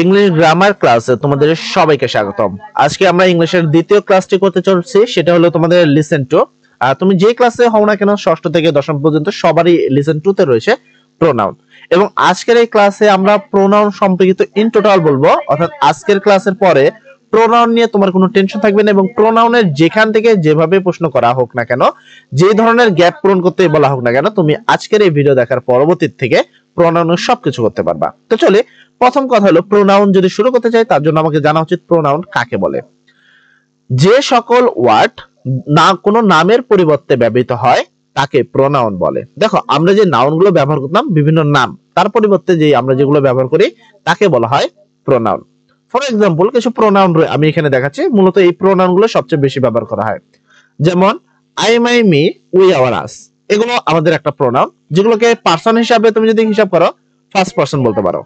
English grammar ক্লাসে তোমাদের সবাইকে স্বাগতম। আজকে আমরা ইংলিশের দ্বিতীয় ক্লাসটি করতে চলছি, সেটা হলো তোমাদের লিসেন টু। তুমি যে ক্লাসে হও না কেন, ষষ্ঠ থেকে দশম পর্যন্ত সবারই লিসেন টু তে রয়েছে প্রোনাউন। এবং আজকের এই ক্লাসে আমরা প্রোনাউন সম্পর্কিত ইন টোটাল বলবো, অর্থাৎ আজকের ক্লাসের পরে প্রোনাউন নিয়ে তোমার কোনো টেনশন থাকবে না, এবং প্রোনাউনের যেখান থেকে যেভাবে প্রশ্ন করা হোক না কেন, যে ধরনের গ্যাপ পূরণ করতে বলা হোক না কেন, তুমি আজকের এই ভিডিও দেখার পরবর্তী থেকে প্রোনাউনের সবকিছু করতে পারবা। তো চলে প্রথম কথা হলো, প্রোনাউন যদি শুরু করতে চাই তার জন্য আমাকে জানা উচিত প্রোনাউন কাকে বলে। যে সকল ওয়ার্ড না কোনো নামের পরিবর্তে ব্যবহৃত হয় তাকে প্রোনাউন বলে। দেখো, আমরা যে নাউনগুলো ব্যবহার করতাম বিভিন্ন নাম, তার পরিবর্তে যে আমরা যেগুলো ব্যবহার করি তাকে বলা হয় প্রোনাউন। ফর এক্সাম্পল, কিছু প্রোনাউন আমি এখানে দেখাচ্ছি, মূলত এই প্রোনাউন গুলো সবচেয়ে বেশি ব্যবহার করা হয়। যেমন I, my, me, we, our, us, এগুলো আমাদের একটা প্রোনাউন, যেগুলোকে পার্সন হিসাবে তুমি যদি হিসাব করো ফার্স্ট পার্সন বলতে পারো।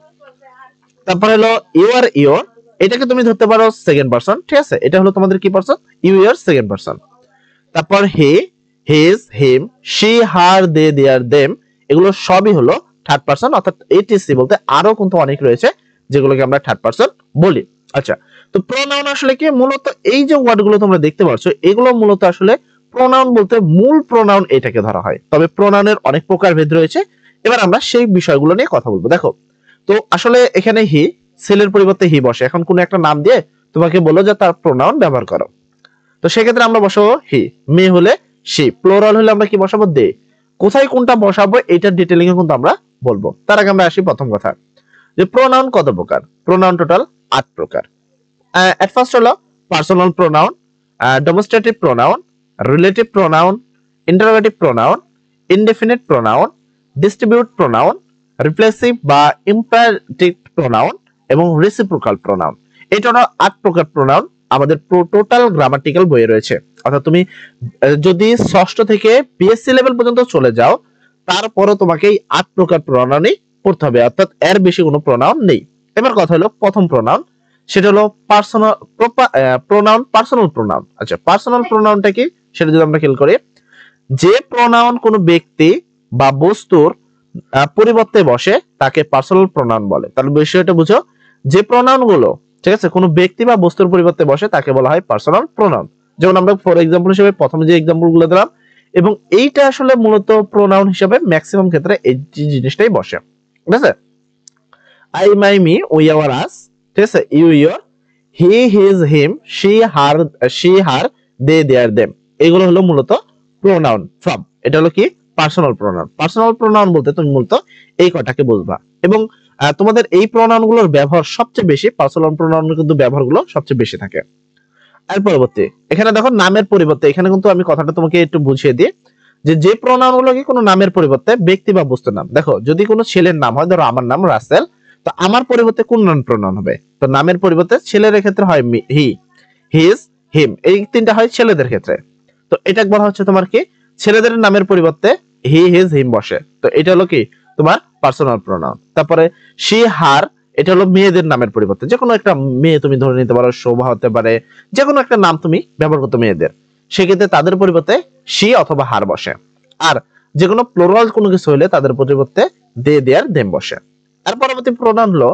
তারপর হলো ইউ আর ইওর, এটাকে তুমি ধরতে পারো সেকেন্ড পারসন, ঠিক আছে? এটা হলো তোমাদের কি person? You your second person. তারপর he, his, him, she, her, they, their, them, এগুলো সবই হলো থার্ড পারসন, অর্থাৎ এটিসি বলতে আরো কিন্তু অনেক রয়েছে যেগুলোকে আমরা থার্ড পারসন বলি। আচ্ছা, তো প্রোনাউন আসলে কি? মূলত এই যে ওয়ার্ড গুলো তোমরা দেখতে পাচ্ছ, এগুলো মূলত আসলে প্রোনাউন বলতে মূল প্রোনাউন এটাকে ধরা হয়। তবে প্রোনাউনের অনেক প্রকারভেদ রয়েছে, এবার আমরা সেই বিষয়গুলো নিয়ে কথা বলবো। দেখো, তো আসলে এখানে হি, ছেলের পরিবর্তে হি বসে, এখন কোন একটা নাম দিয়ে তোমাকে বলো যে তার প্রোনাউন ব্যবহার করো, তো সেক্ষেত্রে আমরা বসাবো হি। মেয়ে হলে সি, প্লোরাল হলে আমরা কি বসাবো? দে। কোথায় কোনটা বসাবো এটার ডিটেইলিং এ কিন্তু আমরা বলবো। তার আগে আমরা আসি প্রথম কথা, যে প্রোনাউন কত প্রকার। প্রোনাউন টোটাল 8 প্রকার। এট ফার্স্ট হলো personal pronoun, demonstrative pronoun, relative pronoun, interrogative pronoun, indefinite pronoun, distribute pronoun, রিপ্লেসিভ বা ইম্পারেটিভ প্রোনাউন এবং রেসিপ্রোকাল প্রোনাউন। এই টোটাল 8 প্রকার প্রোনাউন আমাদের টোটাল গ্রামাটিক্যাল বইয়ে রয়েছে। অর্থাৎ তুমি যদি ষষ্ঠ থেকে বিএসসি লেভেল পর্যন্ত চলে যাও, তারপরও তোমাকে এই 8 প্রকার প্রোনাউনই পড়তে হবে, অর্থাৎ এর বেশি কোনো প্রোনাউন নেই। এবার কথা হলো প্রথম প্রোনাউন, সেটা হলো পার্সোনাল প্রোনাউন, পার্সোনাল প্রোনাউন। আচ্ছা, পার্সোনাল প্রোনাউনটা কি সেটা যদি আমরা খেয়াল করি, যে প্রোনাউন কোনো ব্যক্তি বা বস্তুর পরিবর্তে বসে তাকে পার্সোনাল প্রোনাউন বলে। তাহলে বিষয়টা বুঝো, যে প্রোনাউন গুলো, ঠিক আছে, কোনো ব্যক্তি বা বস্তুর পরিবর্তে বসে তাকে বলা হয় পার্সোনাল প্রোনাউন। যেমন আমরা ফর এক্সাম্পল হিসেবে প্রথমে যে এক্সাম্পল গুলো দিলাম, এবং এইটা আসলে মূলত প্রোনাউন হিসেবে ম্যাক্সিমাম ক্ষেত্রে এই জিনিসটাই বসে, ঠিক আছে? I, my, me, we, our, us, ঠিক আছে, you your, he, his, him, she her, they, their, them, এগুলো হলো মূলত প্রোনাউন ফ্রম। এটা হলো কি? Personal pronoun. পার্সোনাল প্রোনাউন বলতে তুমি মূলত এই কটাকে বুঝবা। এবং তোমাদের এই প্রোনাউন গুলোর ব্যবহার সবচেয়ে বেশি, পার্সোনাল প্রোনাউনের কিন্তু ব্যবহার গুলো সবচেয়ে বেশি থাকে। আর পরবর্তী, এখানে দেখো নামের পরিবর্তে, এখানে কিন্তু আমি কথাটা তোমাকে একটু বুঝিয়ে দিই, যে প্রোনাউন গুলো কি কোনো নামের পরিবর্তে ব্যক্তি বা বস্তুর নাম। দেখো, যদি কোনো ছেলের নাম হয়, ধরো আমার নাম রাসেল, তো আমার পরিবর্তে কোন নাম প্রোনাউন হবে? তো নামের পরিবর্তে ছেলের ক্ষেত্রে হয় হি, হিজ, হিম, এই তিনটা হয় ছেলেদের ক্ষেত্রে। তো এটা বলা হচ্ছে তোমার কি? ছেলেদের নামের পরিবর্তে হি, হিজ, হিম বসে, তো এটা হলো কি? তোমার পার্সোনাল প্রোনাউন। তারপরে শি, হার, এটা হলো মেয়েদের নামের পরিবর্তে, যে কোনো একটা মেয়ে তুমি ধরে নিতে পারো, শোভা হতে পারে, যে কোনো একটা নাম তুমি ব্যবহার করতে মেয়েদের, সেক্ষেত্রে তাদের পরিবর্তে শি অথবা হার বসে। আর যে কোনো প্লোরাল কোনো কিছু হলে তাদের পরিবর্তে দে, দেয়ার, দেম বসে। আর পরবর্তী প্রোনাউন হলো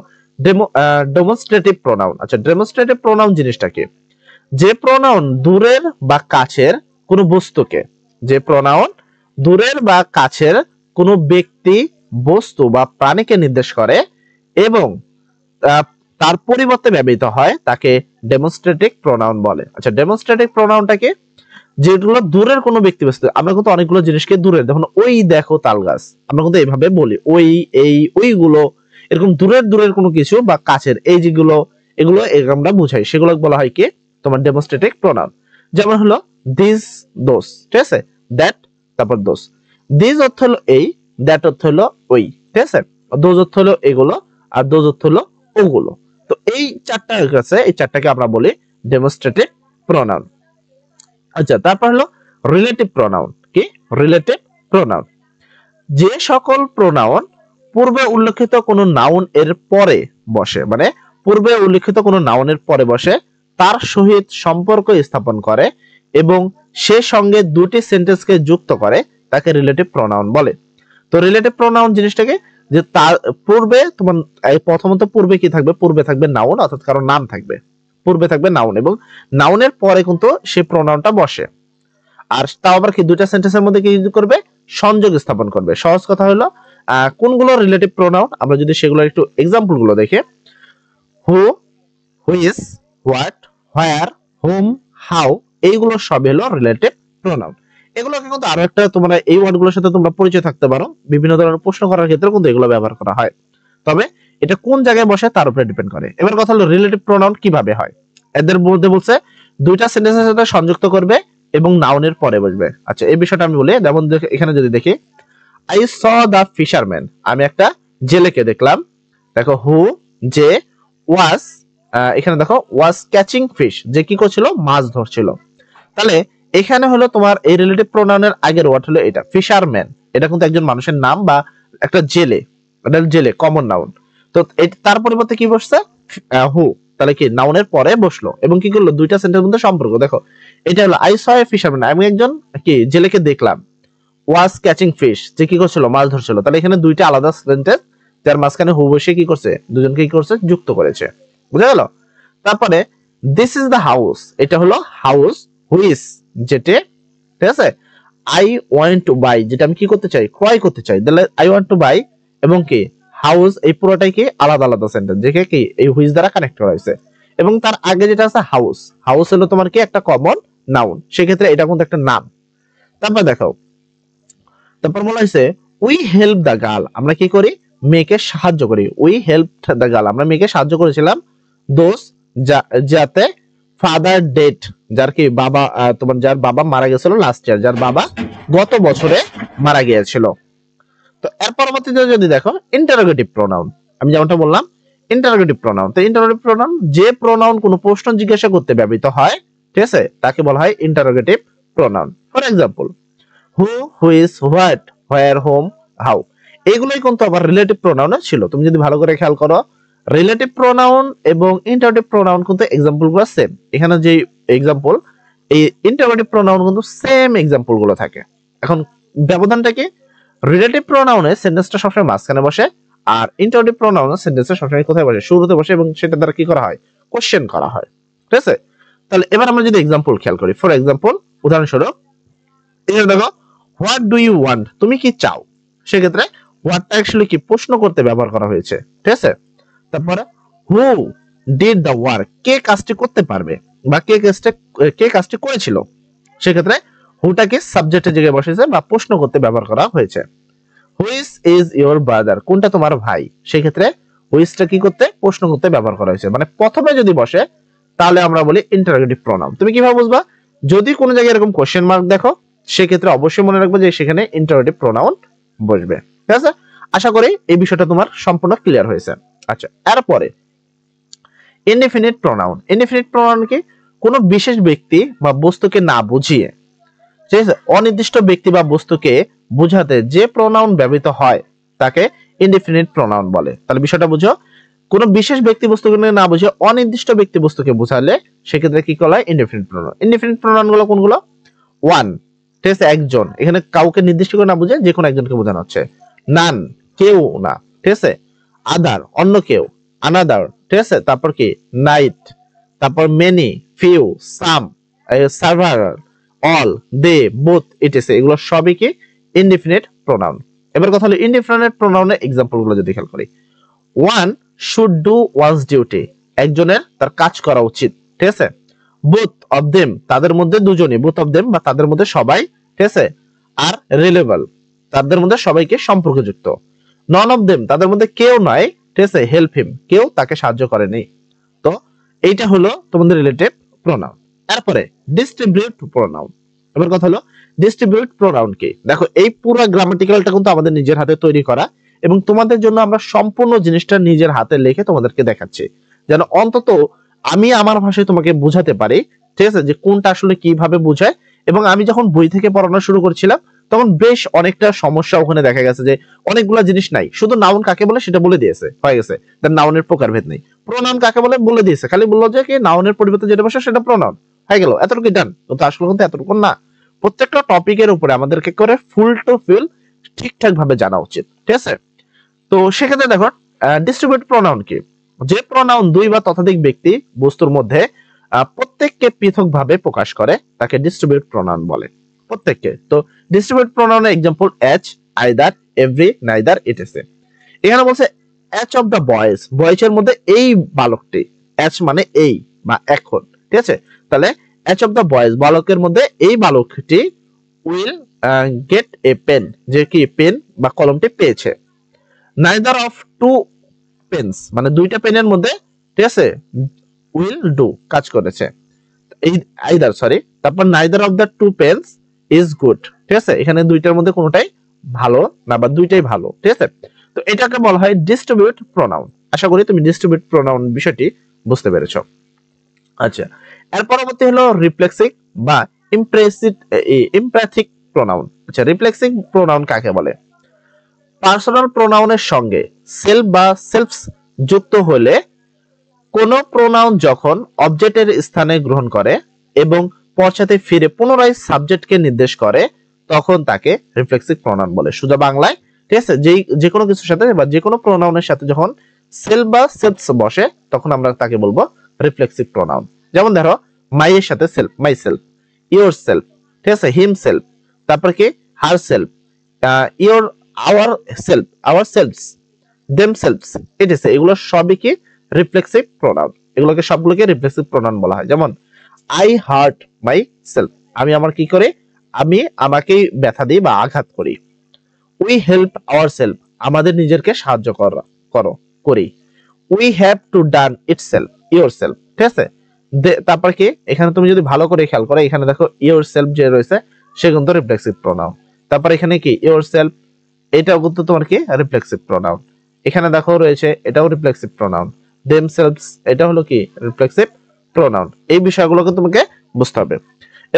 ডেমনস্ট্রেটিভ প্রোনাউন। আচ্ছা, ডেমনস্ট্রেটিভ প্রোনাউন জিনিসটা কি? যে প্রোনাউন দূরের বা কাছের কোনো বস্তুকে, যে প্রোনাউন দূরের বা কাছের কোনো ব্যক্তি, বস্তু বা প্রাণীকে নির্দেশ করে এবং তার পরিবর্তে ব্যবহৃত হয় তাকে ডেমনস্ট্রেটিভ প্রোনাউন বলে। আচ্ছা, ডেমনস্ট্রেটিভ প্রোনাউনটা কি? যেগুলো দূরের কোনো ব্যক্তি বস্তু, আমরা কিন্তু অনেকগুলো জিনিসকে দূরের, দেখুন ওই দেখো তাল গাছ, আমরা কিন্তু এইভাবে বলি, ওই, এই, ওইগুলো, এরকম দূরের দূরের কোনো কিছু বা কাছের এই যেগুলো, এগুলো আমরা বুঝাই, সেগুলো বলা হয় কি? তোমার ডেমনস্ট্রেটিভ প্রোনাউন। যেমন হলো দিস, দোস, ঠিক আছে, দ্যাট, তারপর দোস। দিস অর্থ হলো এই, দ্যাট অর্থ হলো ওই, ঠিক আছে, দোজ অর্থ হলো এগুলো, আর দোজ অর্থ হলো ওগুলো। তো এই চারটা আছে, এই চারটাকে আমরা বলি ডেমনস্ট্রেটিভ প্রোনাউন। আচ্ছা, তারপর হলো রিলেটিভ প্রোনাউন। কি? রিলেটিভ প্রোনাউন, যে সকল প্রোনাউন পূর্বে উল্লেখিত কোনো নাউন এর পরে বসে, মানে পূর্বে উল্লেখিত কোনো নাউনের পরে বসে, তার সহিত সম্পর্ক স্থাপন করে এবং সে সঙ্গে দুটি সেন্টেন্সকে যুক্ত করে, তাকে রিলেটিভ প্রোনাউন বলে। তো রিলেটিভ প্রোনাউন জিনিসটাকে, যে তার পূর্বে তোমার প্রথমত পূর্বে কি থাকবে, পূর্বে থাকবে নাউন অর্থাৎ কারো নাম থাকবে, পূর্বে থাকবে নাউন এবং নাউনের পরে কিন্তু সেই প্রোনাউনটা বসে। আর তাও আবার কি দুইটা সেন্টেন্সের মধ্যে কি করবে, সংযোগ স্থাপন করবে। সহজ কথা হলো কোনগুলো রিলেটিভ প্রোনাউন, আমরা যদি সেগুলোর একটু এক্সাম্পল গুলো দেখি, who, which, what, where, whom, how, এইগুলো সব হলো রিলেটিভ প্রোনাউন। এগুলোকে কিন্তু আরো একটা তোমরা এই ওয়ার্ডগুলোর সাথে তোমরা পরিচয় থাকতে পারো, বিভিন্ন ধরনের প্রশ্ন করার ক্ষেত্রে কিন্তু এগুলো ব্যবহার করা হয়। তবে এটা কোন জায়গায় বসে তার উপরে ডিপেন্ড করে। এবার কথা হলো রিলেটিভ প্রোনাউন কিভাবে হয়। এদের মধ্যে বলছে দুইটা সেন্টেন্সের সাথে সংযুক্ত করবে এবং নাউনের পরে বসবে। আচ্ছা এই বিষয়টা আমি বলি, যেমন এখানে যদি দেখি আই স দা ফিশারম্যান, আমি একটা জেলেকে দেখলাম। দেখো হু, যে, ওয়াজ, এখানে দেখো ওয়াজ ক্যাচিং ফিশ, যে কি করছিল, মাছ ধরছিল। তাহলে এখানে হলো তোমার এই রিলেটিভ প্রোনাউনের আগের ওয়ার্ড হলো এটা ফিশারম্যান, এটা কিন্তু একজন মানুষের নাম বা একটা জেলে, এটা জেলে কমন নাউন। তো তার পরিবর্তে কি বসছে, হু, তাহলে কি নাউনের পরে বসলো এবং কি করলো, দুইটা সেন্টেন্সের মধ্যে সম্পর্ক। দেখো এটা হলো আই স এ ফিশারম্যান, আমি একজন কি জেলেকে দেখলাম। ওয়াজ ক্যাচিং ফিশ, যে কি করছিল, মাছ ধরছিল। তাহলে এখানে দুইটা আলাদা সেন্টেন্স, যার মাঝখানে হু বসে কি করছে, দুজনকে কি করছে, যুক্ত করেছে। বুঝা গেল? তারপরে দিস ইজ দ্য হাউস, এটা হলো হাউস, হুইচ, যেটা, ঠিক আছে, আই ওয়ান্ট টু বাই, যেটা আমি কি করতে চাই, ক্রয় করতে চাই। তাহলে আই ওয়ান্ট টু বাই এবং কি হাউস, এই পুরোটাই কি আলাদা আলাদা সেন্টেন্স, যেটা কি এই হুইচ দ্বারা কানেক্ট করা হয়েছে। এবং তার আগে যেটা আছে হাউস, হাউস হলো তোমার কি একটা কমন নাউন, সেক্ষেত্রে এটা কিন্তু একটা নাম। তারপর দেখো, তারপর বলা হয়েছে উই হেল্প দ্য গার্ল, আমরা কি করি, মেয়েকে সাহায্য করি। উই হেল্প দ্য গার্ল, আমরা মেয়েকে সাহায্য করেছিলাম। দোষ, যাতে ফাদার ডেট, যার কি বাবা, তোমার যার বাবা মারা গেছিল লাস্ট ইয়ার, যার বাবা গত বছরে মারা গিয়েছিল। তো এর পরবর্তীতে যদি দেখো ইন্টারোগেটিভ প্রোনাউন, আমি যেমনটা বললাম ইন্টারোগেটিভ প্রোনাউন। তো ইন্টারোগেটিভ প্রোনাউন, যে প্রোনাউন কোনো প্রশ্ন জিজ্ঞাসা করতে ব্যবহৃত হয়, ঠিক আছে, তাকে বলা হয় interrogative pronoun. For example who, which, what, where, home, how, এইগুলোই কিন্তু আবার রিলেটিভ প্রোনাউনে ছিল। তুমি যদি ভালো করে খেয়াল করো, রিলেটিভ প্রোনাউন এবং ইন্টারোগেটিভ প্রোনাউন কিন্তু এক্সাম্পল গুলো সেম। এখানে যে এক্সাম্পল, এই ইন্টারোগেটিভ প্রোনাউন কিন্তু সেম এক্সাম্পল গুলো থাকে। এখন ব্যবধানটা কি, রিলেটিভ প্রোনাউনে সেন্টেন্সটা সবসময় মাঝখানে বসে, আর ইন্টারোগেটিভ প্রোনাউনে সেন্টেন্সটা সবসময় কোথায় বসে, শুরুতে বসে, এবং সেটা দ্বারা কি করা হয়, কোশ্চেন করা হয়। ঠিক আছে? তাহলে এবার আমরা যদি এক্সাম্পল খেয়াল করি, ফর এক্সাম্পল উদাহরণস্বরূপ এখানে দেখো হোয়াট ডু ইউ ওয়ান্ট, তুমি কি চাও। সেক্ষেত্রে হোয়াটটা অ্যাকচুয়ালি কি প্রশ্ন করতে ব্যবহার করা হয়েছে। ঠিক আছে? তারপরে হু ডিড দ্য ওয়ার্ক, কে কাজটি করতে পারবে বা কে কাজটি করেছিল। সেক্ষেত্রে হুটাকে সাবজেক্টের জায়গায় বসেছে বা প্রশ্ন করতে ব্যবহার করা হয়েছে। হুইচ ইজ ইওর ব্রাদার, কোনটা তোমার ভাই। সেক্ষেত্রে হুইচটা কি করতে, প্রশ্ন করতে ব্যবহার করা হয়েছে। মানে প্রথমে যদি বসে তাহলে আমরা বলি ইন্টারোগেটিভ প্রোনাউন। তুমি কিভাবে বুঝবা, যদি কোনো জায়গায় এরকম কোশ্চেন মার্ক দেখো, সেক্ষেত্রে অবশ্যই মনে রাখবে যে সেখানে ইন্টারোগেটিভ প্রোনাউন বসবে। ঠিক আছে? আশা করি এই বিষয়টা তোমার সম্পূর্ণ ক্লিয়ার হয়েছে। আচ্ছা, এরপরে ইনডিফিনিট প্রোনাউন। ইনডিফিনিট প্রোনাউন কি, কোনো বিশেষ ব্যক্তি বা বস্তুকে না বুঝিয়ে, ঠিক আছে, অনির্দিষ্ট ব্যক্তি বা বস্তুকে বোঝাতে যে প্রোনাউন ব্যবহৃত হয় তাকে ইনডিফিনিট প্রোনাউন বলে। তাহলে বিষয়টা বুঝো, কোন বিশেষ ব্যক্তি বস্তুকে না বুঝে অনির্দিষ্ট ব্যক্তি বস্তুকে বোঝালে সেক্ষেত্রে কি করা হয়, ইনডিফিনিট প্রোনাউন। ইনডিফিনিট প্রোনাউন গুলো কোনগুলো, ওয়ান, ঠিক আছে, একজন, এখানে কাউকে নির্দিষ্ট করে না বুঝে যে কোনো একজনকে বোঝানো হচ্ছে। নান, কেউ না, ঠিক আছে। আদার, অন্য কেউ, আনাদার, ঠিক আছে। তারপর কি নাইট, তারপর মেনি, ফিউ, সাম, সার্ভার, অল, দে, বোথ, ইটিসি, এগুলো সবই কি ইনডিফিনিট প্রোনাউন। এবার কথা হলো ইনডিফিনিট প্রোনাউনের এক্সাম্পল গুলো যদি খেয়াল করি, one should do one's duty, একজনের তার কাজ করা উচিত। ঠিক আছে। বোথ অফ দেম, তাদের মধ্যে দুজনই, বোথ অফ দেম বা তাদের মধ্যে সবাই, ঠিক আছে। আর রিলেবল, তাদের মধ্যে সবাইকে সম্পর্কযুক্ত। নন অফ দেম, তাদের মধ্যে কেউ নয়, ঠিক আছে। হেল্প হিম, কেউ তাকে সাহায্য করেনি। তো এইটা হলো তোমাদের রিলেটিভ প্রোনাউন। এরপরে ডিস্ট্রিবিউট প্রোনাউন। এবার কথা হলো ডিস্ট্রিবিউট প্রোনাউন কি। দেখো এই পুরো গ্রামাটিক্যালটা কিন্তু আমাদের নিজের হাতে তৈরি করা, এবং তোমাদের জন্য আমরা সম্পূর্ণ জিনিসটা নিজের হাতে লিখে তোমাদেরকে দেখাচ্ছি, যেন অন্তত আমি আমার ভাষায় তোমাকে বোঝাতে পারি, ঠিক আছে, যে কোনটা আসলে কিভাবে বোঝায়। এবং আমি যখন বই থেকে পড়ানো শুরু করছিলাম তখন বেশ অনেকটা সমস্যা ওখানে দেখা গেছে, যে অনেকগুলা জিনিস নাই, শুধু নাউন কাকে বলে সেটা বলে দিয়েছে, হয়ে গেছে। তার নাউনের প্রকারভেদ নেই। প্রোনাউন কাকে বলে বলে দিয়েছে, খালি বললো যে কি নাউনের পরিবর্তে যেটা বসে সেটা প্রোনাউন, হয়ে গেল, এতটুকু ডান। তো আসলে কিন্তু এতটুকু না, প্রত্যেকটা টপিকের উপরে আমাদেরকে করে ফুল টু ফুল ঠিকঠাক ভাবে জানা উচিত। ঠিক আছে। তো সেক্ষেত্রে দেখো ডিস্ট্রিবিউট প্রোনাউন কি, যে প্রোনাউন দুই বা ততোধিক ব্যক্তি বস্তুর মধ্যে প্রত্যেককে পৃথকভাবে প্রকাশ করে তাকে ডিস্ট্রিবিউট প্রোনাউন বলে, প্রত্যেককে। তো ডিস্ট্রিবিউট প্রোনাউনের example each, either, every, neither, etc. এখানে বলছে এচ অফ দ্য বয়েজ, বয়েজের মধ্যে এই বালকটি, এচ মানে এই বা এখন, ঠিক আছে। তাহলে এচ অফ দ্য বয়েজ, বালকের মধ্যে এই বালকটি উইল গেট এ পেন, যে কি পেন বা কলমটি পেয়েছে। নাইদার অফ টু পেন্স, মানে দুইটা পেনের মধ্যে, ঠিক আছে, উইল ডু কাজ করেছে, এই আইদার সরি, তারপর neither of the two pens is good, ঠিক আছে, এখানে দুইটার মধ্যে কোনোটাই ভালো না বা দুইটাই ভালো, ঠিক আছে। তো এটাকে বলা হয় ডিস্ট্রিবিউট প্রোনাউন। আশা করি তুমি ডিস্ট্রিবিউট প্রোনাউন বিষয়টি বুঝতে পেরেছো। আচ্ছা, এর পরবর্তী হলো রিফ্লেক্সিভ বা ইমপ্যাথিক প্রোনাউন। আচ্ছা, রিফ্লেক্সিভ প্রোনাউন কাকে বলে? পার্সোনাল প্রোনাউনের সঙ্গে সেলফ বা সেলফস যুক্ত হলে কোন প্রোনাউন যখন অবজেক্টের স্থানে গ্রহণ করে এবং পশ্চাতে ফিরে পুনরায় সাবজেক্টকে নির্দেশ করে তখন তাকে রিফ্লেক্সিভ প্রোনাউন বলে। সোজা বাংলায়, ঠিক আছে, যে কোনো কিছুর সাথে বা যে কোনো প্রোনাউনের সাথে যখন সেলফ বা সেলফস বসে তখন আমরা তাকে বলবো রিফ্লেক্সিভ প্রোনাউন। যেমন ধরো মাই এর সাথে self, myself, yourself, ঠিক আছে, হিম সেলফ, তারপর কি herself, your, ourself, ourselves, themselves, etc, এগুলো সবই কি রিফ্লেক্সিভ প্রোনাউন। এগুলোকে সবগুলোকে রিফ্লেক্সিভ প্রোনাউন বলা হয়। যেমন আই হার্ট মাই সেলফ, আমি আমার কি করে, আমি আমাকেই ব্যথা দিই বা আঘাত করি। উই হেল্প আওয়ার সেলফ, আমাদের নিজেরকে সাহায্য করো করি। We have to done it self, yourself, ঠিক আছে। তারপর কি এখানে তুমি যদি ভালো করে খেয়াল করো, এখানে দেখো ইওর সেলফ যে রয়েছে সে কিন্তু রিফ্লেক্সিভ প্রোনাউন। তারপর এখানে কি ইওর সেলফ, এটাও কিন্তু তোমার কি রিফ্লেক্সিভ প্রোনাউন। এখানে দেখো রয়েছে এটাও রিফ্লেক্সিভ প্রোনাউন। দেম সেলফস, এটা হলো কি রিফ্লেক্সিভ প্রোনাউন। এই বিষয়গুলোকে তোমাকে বুঝতে হবে।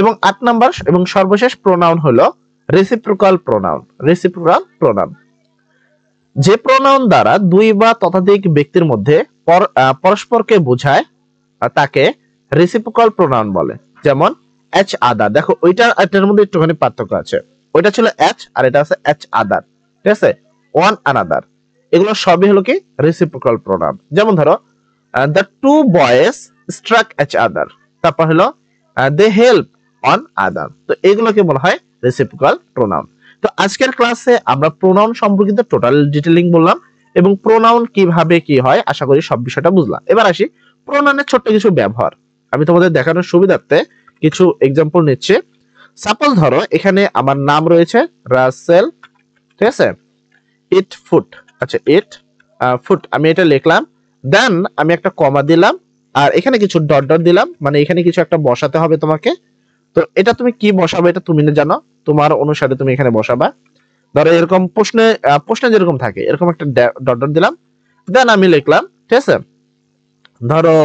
এবং 8 নাম্বার এবং সর্বশেষ প্রোনাউন হলো রেসিপ্রোকাল প্রোনাউন। রেসিপ্রোকাল প্রোনাউন, যে প্রোনাউন দ্বারা দুই বা ততোধিক ব্যক্তির মধ্যে পরস্পরকে বোঝায় তাকে রেসিপ্রোকাল প্রোনাউন বলে। যেমন এচ আদার, দেখো ওইটা এটার মধ্যে একটুখানি পার্থক্য আছে, ওইটা ছিল এচ আর এটা আছে এচ আদার, ঠিক আছে, ওয়ান আনাদার, এগুলো সবই হলো কি রেসিপ্রোকাল প্রোনাউন। যেমন ধরো the two boys struck each other, তারপর হলো দে হেল্প অন আদার। তো এগুলোকে বলা হয় রেসিপ্রোকাল প্রোনাউন। তো আজকের ক্লাসে আমরা প্রোনাউন সম্পর্কিত টোটাল ডিটেইলিং বললাম এবং প্রোনাউন কিভাবে কি হয় আশা করি সব বিষয়টা বুঝলাম। এবার আসি প্রোনাউনের ছোট্ট কিছু ব্যবহার, আমি তোমাদের দেখানোর সুবিধার্থে কিছু এক্সাম্পল নিচ্ছি। সাপোজ ধরো এখানে আমার নাম রয়েছে রাসেল, ঠিক আছে, ইট ফুট, আচ্ছা ইট ফুট, আমি এটা লিখলাম, দেন আমি একটা কমা দিলাম আর এখানে কিছু ডট ডট দিলাম, মানে এখানে কিছু একটা বসাতে হবে তোমাকে। তো এটা তুমি কি বসাবে এটা তুমি না জানো, তোমার অনুসারে তুমি এখানে বসাবা। ধরো এরকম প্রশ্নে যেরকম থাকে এরকম একটা ডট ডট দিলাম, দেন আমি লিখলাম, ঠিক আছে, ধরো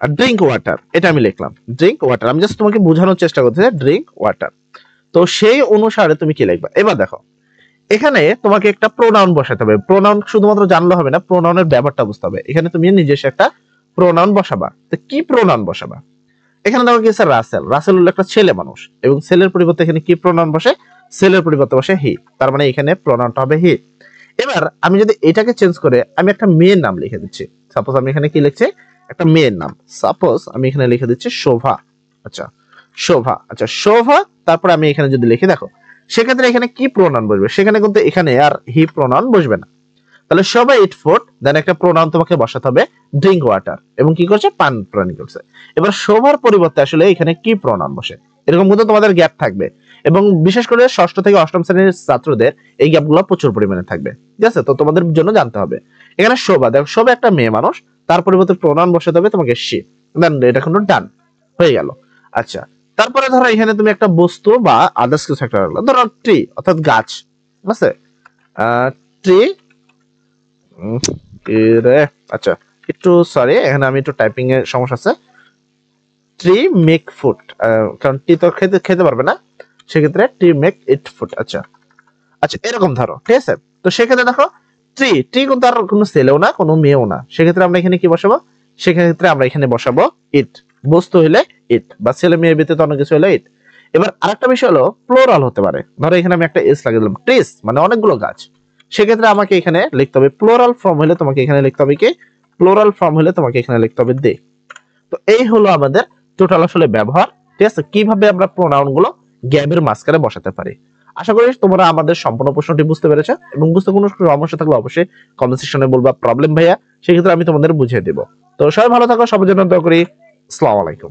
ড্রিঙ্ক ওয়াটার, এটা আমি লিখলাম ড্রিঙ্ক ওয়াটার, আমি জাস্ট তোমাকে বোঝানোর চেষ্টা করতেছি ড্রিঙ্ক ওয়াটার। তো সেই অনুসারে তুমি কি লিখবা। এবার দেখো এখানে তোমাকে একটা প্রোনাউন বসাতে হবে। প্রোনাউন শুধুমাত্র জানলে হবে না, প্রোনাউনের ব্যাপারটা বুঝতে হবে। এখানে তুমি নিজস্ব একটা প্রোনাউন বসাবা। তো কি প্রোনাউন বসাবা? এখানে দেখো কি আছে রাসেল, রাসেল হলো একটা ছেলে মানুষ এবং ছেলের পরিবর্তে এখানে কি প্রোনাউন বসে, ছেলের পরিবর্তে বসে হি, তার মানে এখানে প্রোনাউনটা হবে হি। এবার আমি যদি এটাকে চেঞ্জ করে আমি একটা মেয়ের নাম লিখে দিচ্ছি, সাপোজ আমি এখানে কি লিখছি, একটা মেয়ের নাম, সাপোজ আমি এখানে লিখে দিচ্ছি শোভা, আচ্ছা শোভা, আচ্ছা শোভা, তারপর আমি এখানে যদি লিখি দেখো সেক্ষেত্রে এখানে কি প্রোনাউন বসবে, সেখানে কিন্তু এখানে আর হি প্রোনাউন বসবে না। তাহলে শোভা ইট ফুড, দেন একটা প্রোনাউন তোমাকে বসাতে হবে ড্রিঙ্ক ওয়াটার, এবং কি করছে পান পানি করছে। এবার শোভার পরিবর্তে আসলে এখানে কি প্রোনাউন বসে, এরকম কিন্তু তোমাদের গ্যাপ থাকবে এবং বিশেষ করে ষষ্ঠ থেকে অষ্টম শ্রেণীর ছাত্রদের এই গ্যাপগুলো প্রচুর পরিমাণে থাকবে, ঠিক আছে। তো তোমাদের জন্য জানতে হবে এখানে শোভা, দেখো শোভা একটা মেয়ে মানুষ, তার পরিবর্তে প্রোনাউন বসাতে হবে তোমাকে শি, দেন এটা কিন্তু ডান হয়ে গেল। আচ্ছা, তারপরে ধরো এখানে তুমি একটা বস্তু বা আদার্স কিছু একটা রাখলো, ধরো ট্রি অর্থাৎ গাছ, ঠিক আছে, ট্রি, আচ্ছা একটু সরি এখানে আমি একটু টাইপিং এর সমস্যা আছে। ট্রি মেক ফুড, কারণ টি তো খেতে পারবে না, সেক্ষেত্রে ট্রি মেক ইট ফুড, আচ্ছা আচ্ছা এরকম ধরো, ঠিক আছে। তো সেক্ষেত্রে দেখো ট্রি, ট্রি কিন্তু আর কোনো ছেলেও না কোনো মেয়েও না, সেক্ষেত্রে আমরা এখানে কি বসাবো, সেক্ষেত্রে আমরা এখানে বসাবো ইট, বস্তু হইলে ইট বা ছেলে মেয়ে ব্যতীত অন্য কিছু হলে ইট। এবার আরেকটা বিষয় হলো প্লোরাল হতে পারে, ধরো এখানে আমি একটা এস লাগিয়ে দিলাম, ট্রিস মানে অনেকগুলো গাছ, সেক্ষেত্রে আমাকে এখানে লিখতে হবে প্লুরাল ফর্ম হলে তোমাকে এখানে লিখতে হবে কি, প্লুরাল ফর্ম হলে তোমাকে এখানে লিখতে হবে দে। তো এই হলো আমাদের টোটাল আসলে ব্যবহার, ঠিক আছে, কিভাবে আমরা প্রোনাউন গুলো গ্যাবের মাঝখানে বসাতে পারি। আশা করি তোমরা আমাদের সম্পূর্ণ প্রশ্নটি বুঝতে পেরেছো, এবং বুঝতে কোনো সমস্যা থাকলে অবশ্যই কমেন্ট সেকশনে বলবা প্রবলেম ভাইয়া, সেক্ষেত্রে আমি তোমাদের বুঝিয়ে দেব। তো সবাই ভালো থাকো, সবার জন্য দোয়া করি। আসসালামু আলাইকুম।